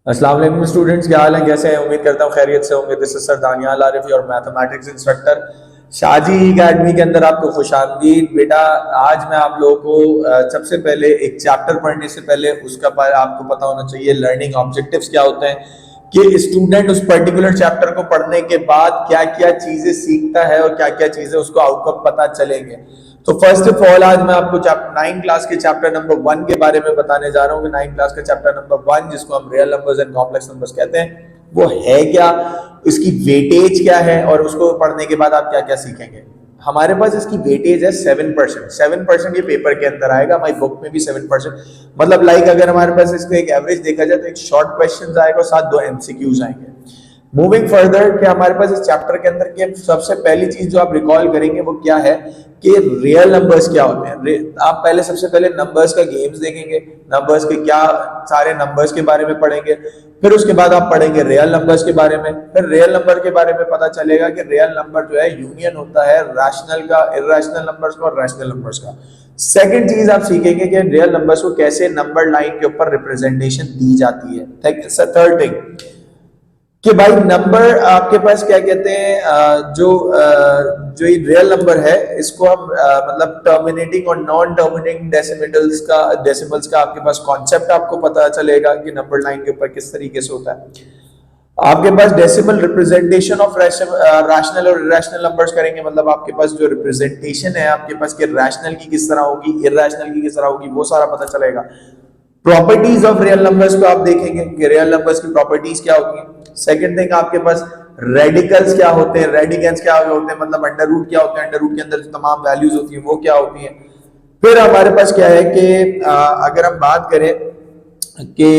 अस्सलाम वालेकुम स्टूडेंट्स, क्या हाल है, कैसे हैं? उम्मीद करता हूँ खैरियत से होंगे। This is sir Daniyal Arif और मैथमेटिक्स इंस्ट्रक्टर शाजी एकेडमी के अंदर आपको खुशामदीद। बेटा, आज मैं आप लोगों को सबसे पहले एक चैप्टर पढ़ने से पहले उसका आपको पता होना चाहिए लर्निंग ऑब्जेक्टिव्स क्या होते हैं, कि स्टूडेंट उस पर्टिकुलर चैप्टर को पढ़ने के बाद क्या क्या चीजें सीखता है और क्या क्या चीजें उसको आउटकम पता चलेंगे। तो फर्स्ट ऑफ ऑल आज मैं आपको 9 क्लास के चैप्टर नंबर 1 के बारे में बताने जा रहा हूँ कि 9 क्लास का चैप्टर नंबर 1, जिसको हम real numbers and complex numbers कहते हैं, वो है क्या, इसकी वेटेज क्या है और उसको पढ़ने के बाद आप क्या क्या सीखेंगे। हमारे पास इसकी वेटेज है 7%। 7% ये पेपर के अंदर आएगा, हमारी बुक में भी 7%। मतलब लाइक अगर हमारे पास इसको एक एवरेज देखा जाए तो एक शॉर्ट क्वेश्चन आएगा और साथ 2 एमसीक्यूज आएंगे। मूविंग फर्दर कि हमारे पास इस चैप्टर के अंदर के सबसे पहली चीज जो आप रिकॉल करेंगे वो क्या है कि रियल नंबर्स क्या होते हैं। आप पहले सबसे पहले नंबर्स का गेम्स देखेंगे, नंबर्स के क्या सारे नंबर्स के बारे में पढ़ेंगे, फिर उसके बाद आप पढ़ेंगे रियल नंबर्स के बारे में। फिर रियल नंबर के बारे में पता चलेगा कि रियल नंबर जो है यूनियन होता है रैशनल का, इर्रेशनल नंबर्स का और रैशनल नंबर्स का। सेकंड चीज आप सीखेंगे कि रियल नंबर्स को कैसे नंबर लाइन के ऊपर रिप्रेजेंटेशन दी जाती है। थर्ड थिंग कि भाई नंबर आपके पास क्या कहते हैं, जो ये रियल नंबर है इसको हम मतलब टर्मिनेटिंग और नॉन टर्मिनेटिंग डेसिमल्स का आपके पास कॉन्सेप्ट आपको पता चलेगा कि नंबर लाइन के ऊपर किस तरीके से होता है। आपके पास डेसिमल रिप्रेजेंटेशन ऑफ रैशनल और इरेशनल नंबर्स करेंगे, मतलब आपके पास जो रिप्रेजेंटेशन है आपके पास कि रैशनल की किस तरह होगी, इरेशनल की किस तरह होगी, वो सारा पता चलेगा। प्रॉपर्टीज ऑफ रियल नंबर्स को आप देखेंगे कि रियल नंबर्स की प्रॉपर्टीज क्या होती हैं। सेकंड थिंग आपके पास रेडिकल्स क्या होते हैं, रेडिकेंस क्या होते हैं, मतलब अंडर रूट क्या होते हैं, अंडर रूट के अंदर जो तमाम वैल्यूज होती हैं वो क्या होती हैं। फिर हमारे पास क्या है कि अगर हम बात करें कि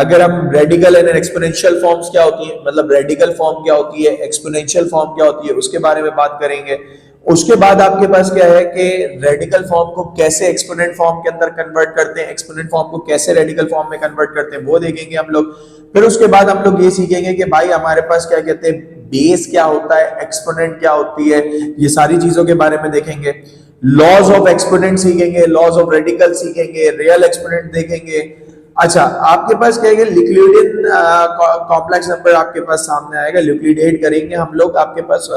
अगर हम रेडिकल एंड एक्सपोनेंशियल फॉर्म्स क्या होती है, मतलब रेडिकल फॉर्म क्या होती है, एक्सपोनेंशियल फॉर्म क्या होती है, उसके बारे में बात करेंगे। उसके बाद आपके पास क्या है कि रेडिकल फॉर्म को कैसे एक्सपोनेंट फॉर्म के अंदर कन्वर्ट करते हैं, एक्सपोनेंट फॉर्म को कैसे रेडिकल फॉर्म में कन्वर्ट करते हैं, वो देखेंगे हम लोग। फिर उसके बाद हम लोग ये सीखेंगे कि भाई हमारे पास क्या कहते हैं, बेस क्या होता है, एक्सपोनेंट क्या होती है, ये सारी चीजों के बारे में देखेंगे। लॉज ऑफ एक्सपोनेंट सीखेंगे, लॉज ऑफ रेडिकल सीखेंगे, रियल एक्सपोनेंट देखेंगे। अच्छा, आपके पास क्या है, यूक्लिडियन कॉम्प्लेक्स नंबर आपके पास सामने आएगा, यूक्लिडेट करेंगे हम लोग आपके पास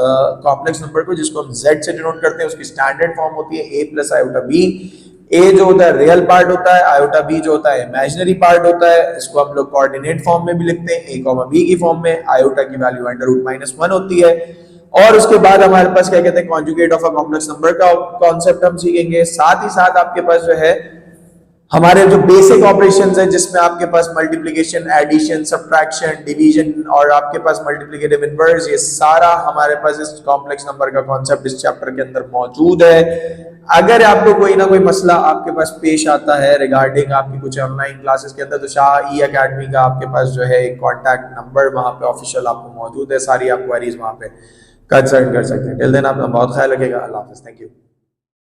कॉम्प्लेक्स नंबर को, जिसको हम z से डिनोट करते हैं। उसकी स्टैंडर्ड फॉर्म होती है a plus iota b। a जो होता है रियल पार्ट होता है, आयोटा b जो होता है इमेजिनरी पार्ट होता है। इसको हम लोग कोऑर्डिनेट फॉर्म में भी लिखते हैं, a b की फॉर्म में। आयोटा की वैल्यू अंडर रूट -1 होती है। और उसके बाद हमारे पास क्या कहते हैं, conjugate of a complex number का कॉन्सेप्ट हम सीखेंगे। साथ ही साथ आपके पास जो है हमारे जो बेसिक ऑपरेशंस है, जिसमें आपके पास मल्टीप्लिकेशन, एडिशन, सब्ट्रैक्शन, डिवीजन और आपके पास मल्टीप्लिकेटिव इनवर्स, ये सारा हमारे पास इस कॉम्प्लेक्स नंबर का कॉन्सेप्ट इस चैप्टर के अंदर मौजूद है। अगर आपको कोई ना कोई मसला आपके पास पेश आता है रिगार्डिंग आपकी कुछ ऑनलाइन क्लासेस के अंदर, तो शाह ई एकेडमी का आपके पास जो है एक कॉन्टैक्ट नंबर वहां पे ऑफिशियल आपको मौजूद है। सारी आप क्वेरीज वहां पे कंसल्ट कर सकते हैं। टिल देन अपना बहुत ख्याल रखिएगा। अल्लाह हाफिज। Thank you.